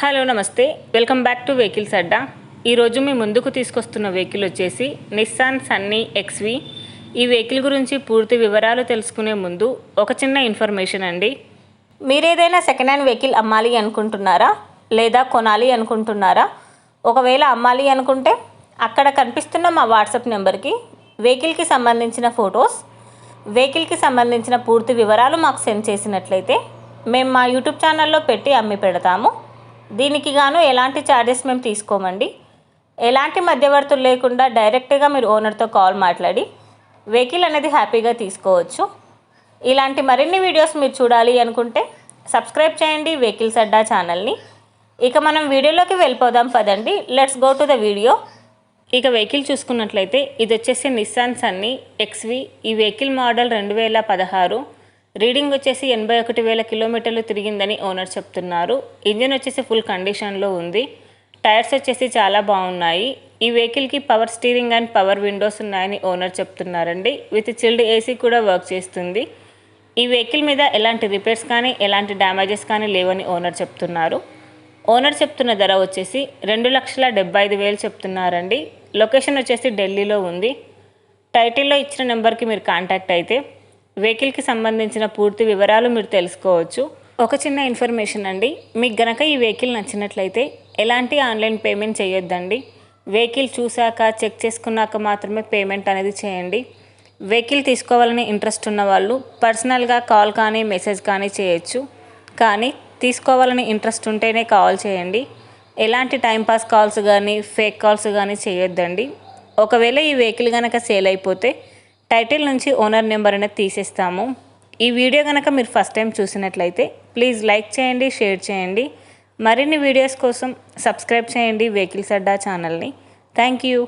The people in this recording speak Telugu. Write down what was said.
హలో నమస్తే, వెల్కమ్ బ్యాక్ టు వెహికల్స్ అడ్డా. ఈరోజు మీ ముందుకు తీసుకొస్తున్న వెహికల్ వచ్చేసి నిస్సాన్ సన్నీ ఎక్స్వి. ఈ వెహికల్ గురించి పూర్తి వివరాలు తెలుసుకునే ముందు ఒక చిన్న ఇన్ఫర్మేషన్ అండి. మీరేదైనా సెకండ్ హ్యాండ్ వెహికల్ అమ్మాలి అనుకుంటున్నారా లేదా కొనాలి అనుకుంటున్నారా? ఒకవేళ అమ్మాలి అనుకుంటే అక్కడ కనిపిస్తున్న మా వాట్సాప్ నెంబర్కి వెహికల్కి సంబంధించిన ఫొటోస్, వెహికల్కి సంబంధించిన పూర్తి వివరాలు మాకు సెండ్ చేసినట్లయితే మేము మా యూట్యూబ్ ఛానల్లో పెట్టి అమ్మి పెడతాము. దీనికి గాను ఎలాంటి ఛార్జెస్ మేము తీసుకోమండి. ఎలాంటి మధ్యవర్తులు లేకుండా డైరెక్ట్గా మీరు ఓనర్తో కాల్ మాట్లాడి వెహికల్ అనేది హ్యాపీగా తీసుకోవచ్చు. ఇలాంటి మరిన్ని వీడియోస్ మీరు చూడాలి అనుకుంటే సబ్స్క్రైబ్ చేయండి వెహికల్స్ అడ్డా ఛానల్ని. ఇక మనం వీడియోలోకి వెళ్ళిపోదాం పదండి. Let's go to the video. ఇక వెహికల్ చూసుకున్నట్లయితే ఇది వచ్చేసి నిస్సాన్ సన్నీ ఎక్స్వి. ఈ వెహికల్ మోడల్ 2016. రీడింగ్ వచ్చేసి 81,000 కిలోమీటర్లు తిరిగిందని ఓనర్ చెప్తున్నారు. ఇంజిన్ వచ్చేసి ఫుల్ కండిషన్లో ఉంది. టైర్స్ వచ్చేసి చాలా బాగున్నాయి. ఈ వెహికల్కి power steering and power Windows ఉన్నాయని ఓనర్ చెప్తున్నారండి. విత్ చిల్డ్ ఏసీ కూడా వర్క్ చేస్తుంది. ఈ వెహికల్ మీద ఎలాంటి రిపేర్స్ కానీ ఎలాంటి డ్యామేజెస్ కానీ లేవని ఓనర్ చెప్తున్నారు. ఓనర్ చెప్తున్న ధర వచ్చేసి 2,75,000 చెప్తున్నారండి. లొకేషన్ వచ్చేసి ఢిల్లీలో ఉంది. టైటిల్లో ఇచ్చిన నెంబర్కి మీరు కాంటాక్ట్ అయితే వెహికల్కి సంబంధించిన పూర్తి వివరాలు మీరు తెలుసుకోవచ్చు. ఒక చిన్న ఇన్ఫర్మేషన్ అండి, మీకు గనక ఈ వెహికల్ నచ్చినట్లయితే ఎలాంటి ఆన్లైన్ పేమెంట్ చేయొద్దండి. వెహికల్ చూశాక చెక్ చేసుకున్నాక మాత్రమే పేమెంట్ అనేది చేయండి. వెహికల్ తీసుకోవాలని ఇంట్రెస్ట్ ఉన్న వాళ్ళు పర్సనల్గా కాల్ కానీ మెసేజ్ కానీ చేయొచ్చు. కానీ తీసుకోవాలని ఇంట్రెస్ట్ ఉంటేనే కాల్ చేయండి. ఎలాంటి టైంపాస్ కాల్స్ కానీ ఫేక్ కాల్స్ కానీ చేయొద్దండి. ఒకవేళ ఈ వెహికల్ కనుక సేల్ అయిపోతే టైటిల్ నుంచి ఓనర్ నెంబర్ అనేది తీసేస్తాము. ఈ వీడియో కనుక మీరు ఫస్ట్ టైం చూసినట్లయితే ప్లీజ్ లైక్ చేయండి, షేర్ చేయండి. మరిన్ని వీడియోస్ కోసం సబ్స్క్రైబ్ చేయండి వెహికల్స్ అడ్డా ఛానల్ని. Thank you.